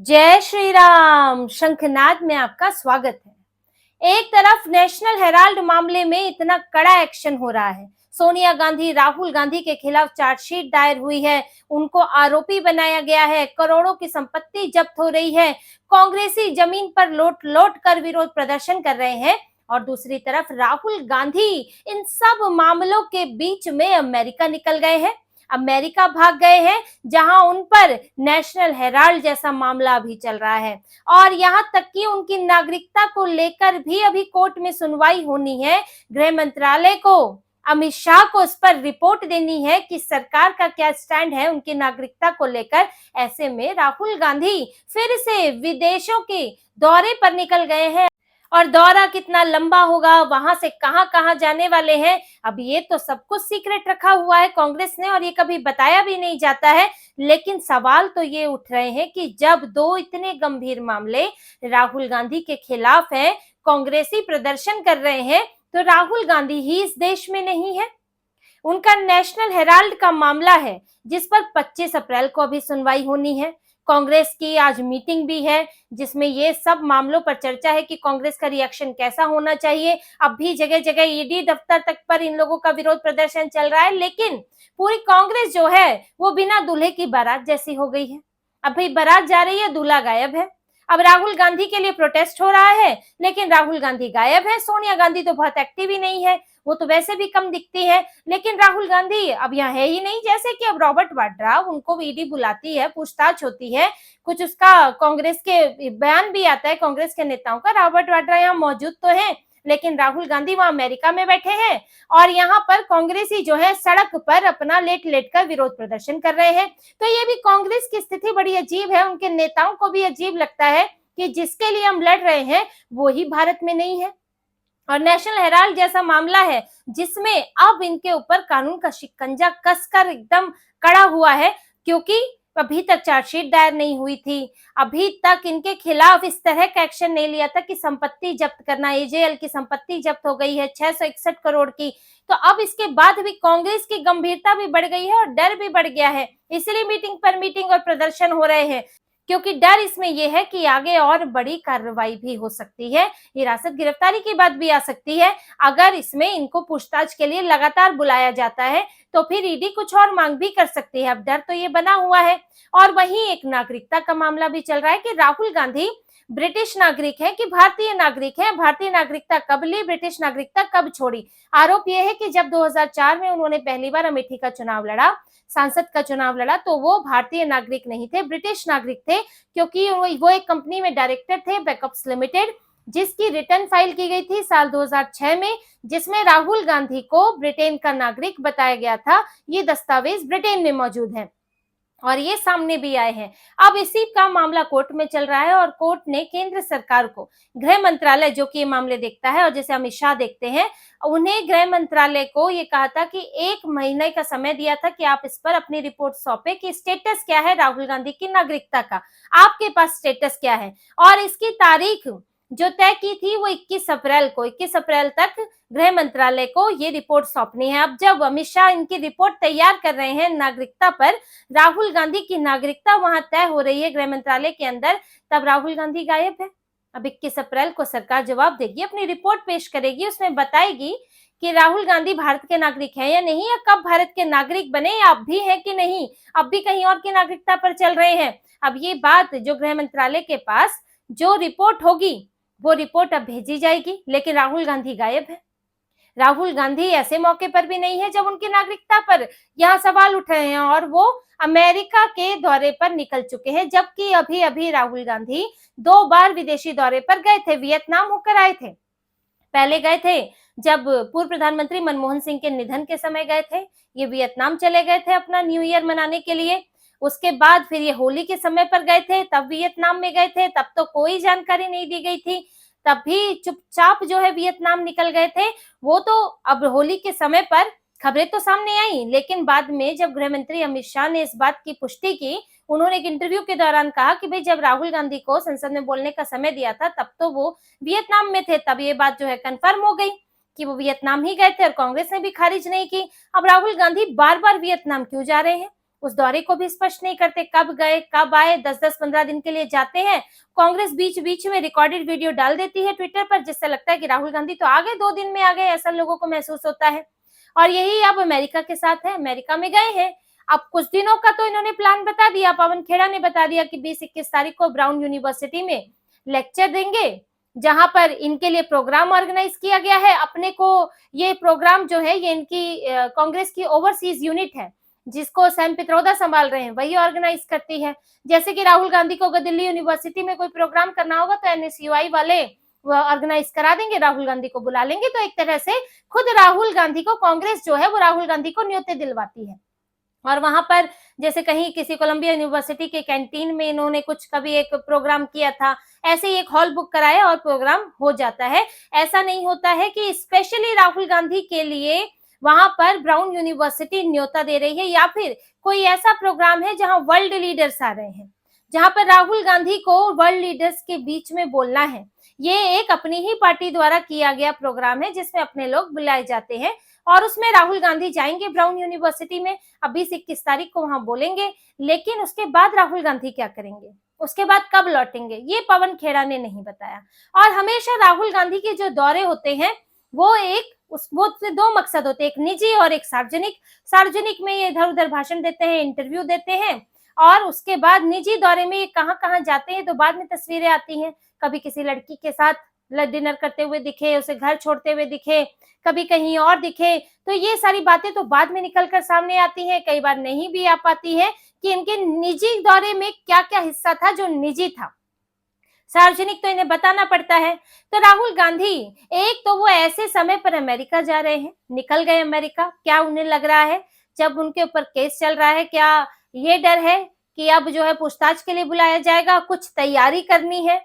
जय श्री राम। शंखनाद में आपका स्वागत है। एक तरफ नेशनल हेराल्ड मामले में इतना कड़ा एक्शन हो रहा है। सोनिया गांधी, राहुल गांधी के खिलाफ चार्जशीट दायर हुई है, उनको आरोपी बनाया गया है, करोड़ों की संपत्ति जब्त हो रही है, कांग्रेसी जमीन पर लौट लौट कर विरोध प्रदर्शन कर रहे हैं और दूसरी तरफ राहुल गांधी इन सब मामलों के बीच में अमेरिका निकल गए हैं, अमेरिका भाग गए हैं, जहां उन पर नेशनल हेराल्ड जैसा मामला अभी चल रहा है और यहां तक कि उनकी नागरिकता को लेकर भी अभी कोर्ट में सुनवाई होनी है। गृह मंत्रालय को, अमित शाह को इस पर रिपोर्ट देनी है कि सरकार का क्या स्टैंड है उनकी नागरिकता को लेकर। ऐसे में राहुल गांधी फिर से विदेशों के दौरे पर निकल गए हैं और दौरा कितना लंबा होगा, वहां से कहां कहां जाने वाले हैं, अब ये तो सब कुछ सीक्रेट रखा हुआ है कांग्रेस ने और ये कभी बताया भी नहीं जाता है। लेकिन सवाल तो ये उठ रहे हैं कि जब दो इतने गंभीर मामले राहुल गांधी के खिलाफ हैं, कांग्रेसी प्रदर्शन कर रहे हैं, तो राहुल गांधी ही इस देश में नहीं है। उनका नेशनल हेराल्ड का मामला है जिस पर 25 अप्रैल को अभी सुनवाई होनी है। कांग्रेस की आज मीटिंग भी है जिसमें ये सब मामलों पर चर्चा है कि कांग्रेस का रिएक्शन कैसा होना चाहिए। अब भी जगह जगह ईडी दफ्तर तक पर इन लोगों का विरोध प्रदर्शन चल रहा है, लेकिन पूरी कांग्रेस जो है वो बिना दूल्हे की बारात जैसी हो गई है। अभी बारात जा रही है, दूल्हा गायब है। अब राहुल गांधी के लिए प्रोटेस्ट हो रहा है, लेकिन राहुल गांधी गायब है। सोनिया गांधी तो बहुत एक्टिव ही नहीं है, वो तो वैसे भी कम दिखती है, लेकिन राहुल गांधी अब यहाँ है ही नहीं। जैसे कि अब रॉबर्ट वाड्रा, उनको ईडी बुलाती है, पूछताछ होती है, कुछ उसका कांग्रेस के बयान भी आता है कांग्रेस के नेताओं का। रॉबर्ट वाड्रा यहाँ मौजूद तो है, लेकिन राहुल गांधी वहां अमेरिका में बैठे हैं और यहाँ पर कांग्रेसी जो है सड़क पर अपना लेट लेट कर विरोध प्रदर्शन कर रहे हैं। तो ये भी कांग्रेस की स्थिति बड़ी अजीब है, उनके नेताओं को भी अजीब लगता है कि जिसके लिए हम लड़ रहे हैं वो ही भारत में नहीं है। और नेशनल हेराल्ड जैसा मामला है जिसमें अब इनके ऊपर कानून का शिकंजा कसकर एकदम कड़ा हुआ है, क्योंकि अभी तक चार्जशीट दायर नहीं हुई थी, अभी तक इनके खिलाफ इस तरह का एक्शन नहीं लिया था कि संपत्ति जब्त करना। एजेएल की संपत्ति जब्त हो गई है 661 करोड़ की। तो अब इसके बाद भी कांग्रेस की गंभीरता भी बढ़ गई है और डर भी बढ़ गया है, इसलिए मीटिंग पर मीटिंग और प्रदर्शन हो रहे हैं, क्योंकि डर इसमें यह है कि आगे और बड़ी कार्रवाई भी हो सकती है, हिरासत गिरफ्तारी की बात भी आ सकती है। अगर इसमें इनको पूछताछ के लिए लगातार बुलाया जाता है तो फिर ईडी कुछ और मांग भी कर सकती है। अब डर तो ये बना हुआ है। और वहीं एक नागरिकता का मामला भी चल रहा है कि राहुल गांधी ब्रिटिश नागरिक है कि भारतीय नागरिक है, भारतीय नागरिकता कब ली, ब्रिटिश नागरिकता कब छोड़ी। आरोप यह है कि जब 2004 में उन्होंने पहली बार अमेठी का चुनाव लड़ा, सांसद का चुनाव लड़ा, तो वो भारतीय नागरिक नहीं थे, ब्रिटिश नागरिक थे, क्योंकि वो एक कंपनी में डायरेक्टर थे, बैकअप्स लिमिटेड, जिसकी रिटर्न फाइल की गई थी साल 2006 में, जिसमें राहुल गांधी को ब्रिटेन का नागरिक बताया गया था। ये दस्तावेज ब्रिटेन में मौजूद है और ये सामने भी आए हैं। अब इसी का मामला कोर्ट में चल रहा है और कोर्ट ने केंद्र सरकार को, गृह मंत्रालय जो कि ये मामले देखता है और जैसे अमित शाह देखते हैं, उन्हें गृह मंत्रालय को ये कहा था कि 1 महीने का समय दिया था कि आप इस पर अपनी रिपोर्ट सौंपे कि स्टेटस क्या है राहुल गांधी की नागरिकता का, आपके पास स्टेटस क्या है। और इसकी तारीख जो तय की थी वो 21 अप्रैल को, 21 अप्रैल तक गृह मंत्रालय को ये रिपोर्ट सौंपनी है। अब जब अमित शाह इनकी रिपोर्ट तैयार कर रहे हैं नागरिकता पर, राहुल गांधी की नागरिकता वहां तय हो रही है गृह मंत्रालय के अंदर, तब राहुल गांधी गायब है। अब 21 अप्रैल को सरकार जवाब देगी, अपनी रिपोर्ट पेश करेगी, उसमें बताएगी कि राहुल गांधी भारत के नागरिक है या नहीं, या कब भारत के नागरिक बने, या अब भी है कि नहीं, अब भी कहीं और की नागरिकता पर चल रहे हैं। अब ये बात जो गृह मंत्रालय के पास जो रिपोर्ट होगी वो रिपोर्ट अब भेजी जाएगी, लेकिन राहुल गांधी गायब है। राहुल गांधी ऐसे मौके पर भी नहीं है जब उनकी नागरिकता पर यहाँ सवाल उठ रहे हैं और वो अमेरिका के दौरे पर निकल चुके हैं, जबकि अभी अभी राहुल गांधी 2 बार विदेशी दौरे पर गए थे, वियतनाम होकर आए थे। पहले गए थे जब पूर्व प्रधानमंत्री मनमोहन सिंह के निधन के समय गए थे, ये वियतनाम चले गए थे अपना न्यू ईयर मनाने के लिए। उसके बाद फिर ये होली के समय पर गए थे, तब वियतनाम में गए थे, तब तो कोई जानकारी नहीं दी गई थी, तब भी चुपचाप जो है वियतनाम निकल गए थे। वो तो अब होली के समय पर खबरें तो सामने आई, लेकिन बाद में जब गृह मंत्री अमित शाह ने इस बात की पुष्टि की, उन्होंने एक इंटरव्यू के दौरान कहा कि भाई जब राहुल गांधी को संसद में बोलने का समय दिया था तब तो वो वियतनाम में थे, तब ये बात जो है कंफर्म हो गई कि वो वियतनाम ही गए थे और कांग्रेस ने भी खारिज नहीं की। अब राहुल गांधी बार बार वियतनाम क्यों जा रहे हैं? उस दौरे को भी स्पष्ट नहीं करते, कब गए कब आए, 10-10 15 दिन के लिए जाते हैं। कांग्रेस बीच बीच में रिकॉर्डेड वीडियो डाल देती है ट्विटर पर, जिससे लगता है कि राहुल गांधी तो आ गए, 2 दिन में आ गए, ऐसा लोगों को महसूस होता है। और यही अब अमेरिका के साथ है, अमेरिका में गए हैं। अब कुछ दिनों का तो इन्होंने प्लान बता दिया, पवन खेड़ा ने बता दिया कि 20-21 तारीख को ब्राउन यूनिवर्सिटी में लेक्चर देंगे, जहां पर इनके लिए प्रोग्राम ऑर्गेनाइज किया गया है। अपने को ये प्रोग्राम जो है, ये इनकी कांग्रेस की ओवरसीज यूनिट है, जिसको सैम पित्रोदा संभाल रहे हैं, वही ऑर्गेनाइज करती है। जैसे कि राहुल गांधी को अगर दिल्ली यूनिवर्सिटी में कोई प्रोग्राम करना होगा तो एनएसयूआई वाले ऑर्गेनाइज करा देंगे, राहुल गांधी को बुला लेंगे। तो एक तरह से खुद राहुल गांधी को कांग्रेस जो है वो राहुल गांधी को न्योते दिलवाती है। और वहां पर जैसे कहीं किसी कोलंबिया यूनिवर्सिटी के कैंटीन में इन्होंने कुछ कभी एक प्रोग्राम किया था, ऐसे ही एक हॉल बुक कराया और प्रोग्राम हो जाता है। ऐसा नहीं होता है कि स्पेशली राहुल गांधी के लिए वहां पर ब्राउन यूनिवर्सिटी न्योता दे रही है, या फिर कोई ऐसा प्रोग्राम है जहां वर्ल्ड लीडर्स आ रहे हैं, जहां पर राहुल गांधी को वर्ल्ड लीडर्स के बीच में बोलना है। ये एक अपनी ही पार्टी द्वारा किया गया प्रोग्राम है, जिसमें अपने लोग बुलाए जाते हैं और उसमें राहुल गांधी जाएंगे ब्राउन यूनिवर्सिटी में। अब 20-21 तारीख को वहां बोलेंगे, लेकिन उसके बाद राहुल गांधी क्या करेंगे, उसके बाद कब लौटेंगे, ये पवन खेड़ा ने नहीं बताया। और हमेशा राहुल गांधी के जो दौरे होते हैं वो वो 2 मकसद होते हैं, एक निजी और एक सार्वजनिक। सार्वजनिक में ये इधर उधर भाषण देते हैं, इंटरव्यू देते हैं, और उसके बाद निजी दौरे में ये कहाँ कहाँ जाते हैं तो बाद में तस्वीरें आती हैं। कभी किसी लड़की के साथ डिनर करते हुए दिखे, उसे घर छोड़ते हुए दिखे, कभी कहीं और दिखे। तो ये सारी बातें तो बाद में निकलकर सामने आती हैं, कई बार नहीं भी आ पाती है कि इनके निजी दौरे में क्या क्या हिस्सा था जो निजी था। सार्वजनिक तो इन्हें बताना पड़ता है। तो राहुल गांधी एक तो वो ऐसे समय पर अमेरिका जा रहे हैं, निकल गए अमेरिका, क्या उन्हें लग रहा है जब उनके ऊपर केस चल रहा है, क्या ये डर है कि अब जो है पूछताछ के लिए बुलाया जाएगा, कुछ तैयारी करनी है,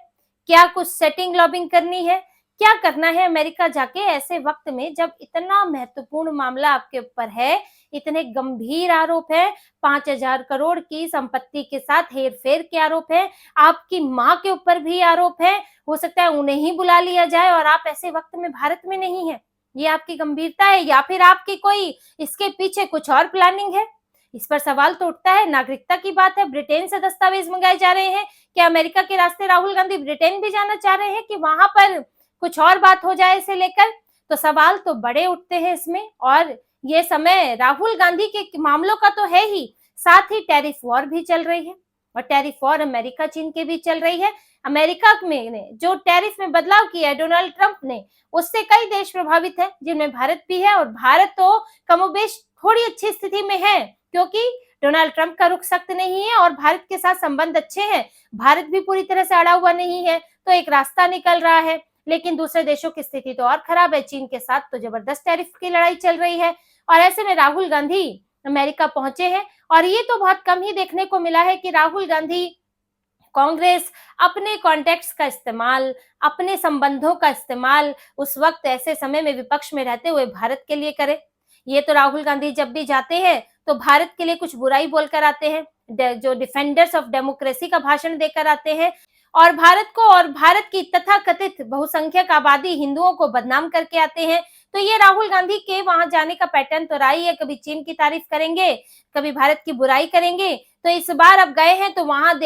क्या कुछ सेटिंग लॉबिंग करनी है, क्या करना है अमेरिका जाके ऐसे वक्त में जब इतना महत्वपूर्ण मामला आपके ऊपर है, इतने गंभीर आरोप है, 5,000 करोड़ की संपत्ति के साथ हेरफेर के आरोप है, आपकी माँ के ऊपर भी आरोप है, हो सकता है उन्हें ही बुला लिया जाए और आप ऐसे वक्त में भारत में नहीं है। ये आपकी गंभीरता है या फिर आपकी कोई इसके पीछे कुछ और प्लानिंग है? इस पर सवाल तो उठता है। नागरिकता की बात है, ब्रिटेन से दस्तावेज मंगाए जा रहे हैं, क्या अमेरिका के रास्ते राहुल गांधी ब्रिटेन भी जाना चाह रहे हैं कि वहां पर कुछ और बात हो जाए इसे लेकर? तो सवाल तो बड़े उठते हैं इसमें। और ये समय राहुल गांधी के मामलों का तो है ही, साथ ही टैरिफ वॉर भी चल रही है, और टैरिफ वॉर अमेरिका चीन के बीच चल रही है। अमेरिका में ने जो टैरिफ में बदलाव किया है डोनाल्ड ट्रंप ने, उससे कई देश प्रभावित है, जिनमें भारत भी है। और भारत तो कमोबेश थोड़ी अच्छी स्थिति में है, क्योंकि डोनाल्ड ट्रंप का रुख सख्त नहीं है और भारत के साथ संबंध अच्छे हैं। भारत भी पूरी तरह से अड़ा हुआ नहीं है, तो एक रास्ता निकल रहा है। लेकिन दूसरे देशों की स्थिति तो और खराब है, चीन के साथ तो जबरदस्त टैरिफ की लड़ाई चल रही है। और ऐसे में राहुल गांधी अमेरिका पहुंचे हैं, और ये तो बहुत कम ही देखने को मिला है कि राहुल गांधी कांग्रेस अपने कॉन्टेक्ट्स का इस्तेमाल, अपने संबंधों का इस्तेमाल उस वक्त ऐसे समय में विपक्ष में रहते हुए भारत के लिए करे। ये तो राहुल गांधी जब भी जाते हैं तो भारत के लिए कुछ बुराई बोलकर आते हैं, जो डिफेंडर्स ऑफ डेमोक्रेसी का भाषण देकर आते हैं, और भारत को और भारत की तथाकथित बहुसंख्यक आबादी हिंदुओं को बदनाम करके आते हैं। तो ये राहुल गांधी के वहां जाने का पैटर्न तो रहा ही है, कभी चीन की तारीफ करेंगे, कभी भारत की बुराई करेंगे। तो इस बार अब गए हैं तो वहां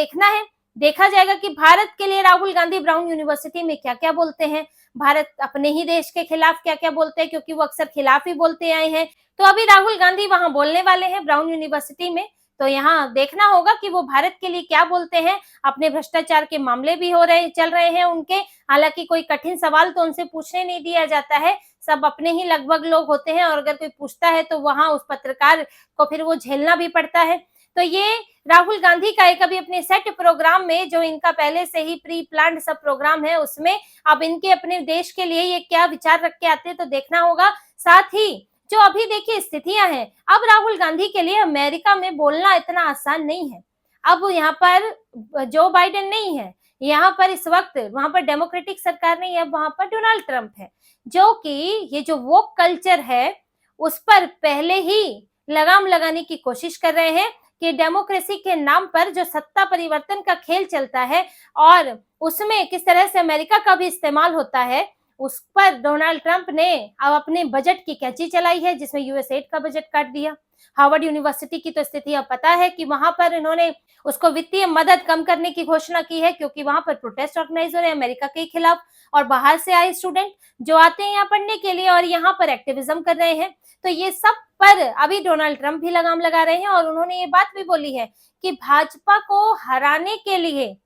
देखा जाएगा कि भारत के लिए राहुल गांधी ब्राउन यूनिवर्सिटी में क्या क्या बोलते हैं, भारत अपने ही देश के खिलाफ क्या क्या बोलते हैं, क्योंकि वो अक्सर खिलाफ ही बोलते आए हैं। तो अभी राहुल गांधी वहां बोलने वाले हैं ब्राउन यूनिवर्सिटी में, तो यहाँ देखना होगा कि वो भारत के लिए क्या बोलते हैं। अपने भ्रष्टाचार के मामले भी चल रहे हैं उनके, हालांकि कोई कठिन सवाल तो उनसे पूछने नहीं दिया जाता है, सब अपने ही लगभग लोग होते हैं, और अगर कोई पूछता है तो वहां उस पत्रकार को फिर वो झेलना भी पड़ता है। तो ये राहुल गांधी का एक अभी अपने सेट प्रोग्राम में, जो इनका पहले से ही प्री प्लान्ड सब प्रोग्राम है, उसमें अब इनके अपने देश के लिए ये क्या विचार रख के आते हैं तो देखना होगा। साथ ही जो अभी देखिए स्थितियां हैं, अब राहुल गांधी के लिए अमेरिका में बोलना इतना आसान नहीं है। अब यहाँ पर जो बाइडेन नहीं है, यहाँ पर इस वक्त वहां पर डेमोक्रेटिक सरकार नहीं है, वहां पर डोनाल्ड ट्रंप है, जो कि ये जो वोक कल्चर है उस पर पहले ही लगाम लगाने की कोशिश कर रहे हैं कि डेमोक्रेसी के नाम पर जो सत्ता परिवर्तन का खेल चलता है और उसमें किस तरह से अमेरिका का भी इस्तेमाल होता है, उस पर डोनाल्ड ट्रंप ने अब अपने बजट की कैंची चलाई है, जिसमें यूएसएड का बजट काट दिया। हार्वर्ड यूनिवर्सिटी की तो स्थिति अब पता है कि वहां पर इन्होंने उसको वित्तीय मदद कम करने की घोषणा की है, क्योंकि वहां पर प्रोटेस्ट ऑर्गेनाइज हो रहे हैं अमेरिका के खिलाफ, और बाहर से आए स्टूडेंट जो आते हैं यहाँ पढ़ने के लिए और यहाँ पर एक्टिविज्म कर रहे हैं। तो ये सब पर अभी डोनाल्ड ट्रंप भी लगाम लगा रहे हैं, और उन्होंने ये बात भी बोली है कि भाजपा को हराने के लिए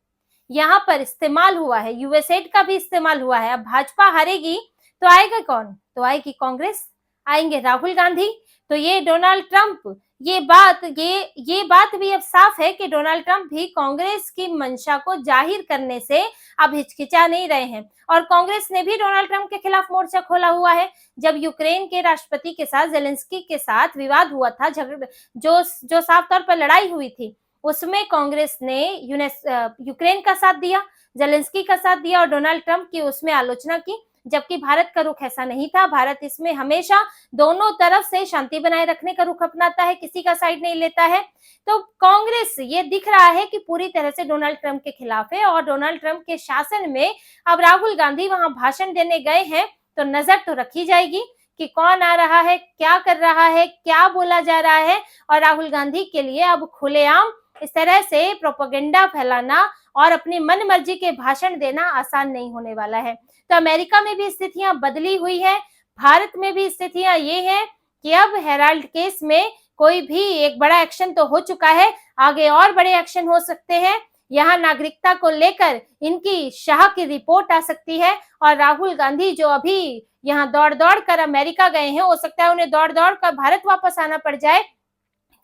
यहाँ पर इस्तेमाल हुआ है, यूएसएड का भी इस्तेमाल हुआ है। अब भाजपा हारेगी तो आएगा कौन? तो आएगी कांग्रेस, आएंगे राहुल गांधी। तो ये डोनाल्ड ट्रंप ये बात भी अब साफ है कि डोनाल्ड ट्रंप भी कांग्रेस की मंशा को जाहिर करने से अब हिचकिचा नहीं रहे हैं, और कांग्रेस ने भी डोनाल्ड ट्रंप के खिलाफ मोर्चा खोला हुआ है। जब यूक्रेन के राष्ट्रपति के साथ जेलेंस्की के साथ विवाद हुआ था, जो साफ तौर पर लड़ाई हुई थी, उसमें कांग्रेस ने यूक्रेन का साथ दिया, जेलेंस्की का साथ दिया और डोनाल्ड ट्रंप की उसमें आलोचना की, जबकि भारत का रुख ऐसा नहीं था। भारत इसमें हमेशा दोनों तरफ से शांति बनाए रखने का रुख अपनाता है, किसी का साइड नहीं लेता है। तो कांग्रेस ये दिख रहा है कि पूरी तरह से डोनाल्ड ट्रंप के खिलाफ है, और डोनाल्ड ट्रंप के शासन में अब राहुल गांधी वहां भाषण देने गए हैं, तो नजर तो रखी जाएगी कि कौन आ रहा है, क्या कर रहा है, क्या बोला जा रहा है। और राहुल गांधी के लिए अब खुलेआम इस तरह से प्रोपेगेंडा फैलाना और अपनी मन मर्जी के भाषण देना आसान नहीं होने वाला है। तो अमेरिका में भी स्थितियां बदली हुई है, भारत में भी स्थितियां ये है कि अब हेराल्ड केस में कोई भी एक बड़ा एक्शन तो हो चुका है, आगे और बड़े एक्शन हो सकते हैं। यहाँ नागरिकता को लेकर इनकी शाह की रिपोर्ट आ सकती है, और राहुल गांधी जो अभी यहाँ दौड़ दौड़ कर अमेरिका गए हैं, हो सकता है उन्हें दौड़ दौड़ कर भारत वापस आना पड़ जाए,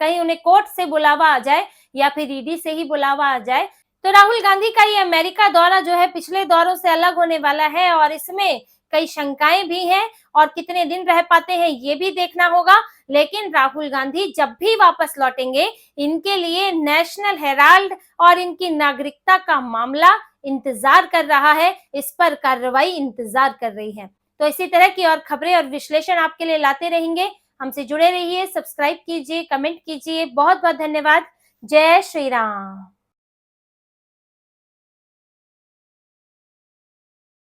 कहीं उन्हें कोर्ट से बुलावा आ जाए या फिर ईडी से ही बुलावा आ जाए। तो राहुल गांधी का ये अमेरिका दौरा जो है पिछले दौरों से अलग होने वाला है, और इसमें कई शंकाएं भी हैं, और कितने दिन रह पाते हैं ये भी देखना होगा। लेकिन राहुल गांधी जब भी वापस लौटेंगे, इनके लिए नेशनल हेराल्ड और इनकी नागरिकता का मामला इंतजार कर रहा है, इस पर कार्रवाई इंतजार कर रही है। तो इसी तरह की और खबरें और विश्लेषण आपके लिए लाते रहेंगे। हमसे जुड़े रहिए, सब्सक्राइब कीजिए, कमेंट कीजिए। बहुत बहुत धन्यवाद। जय श्री राम।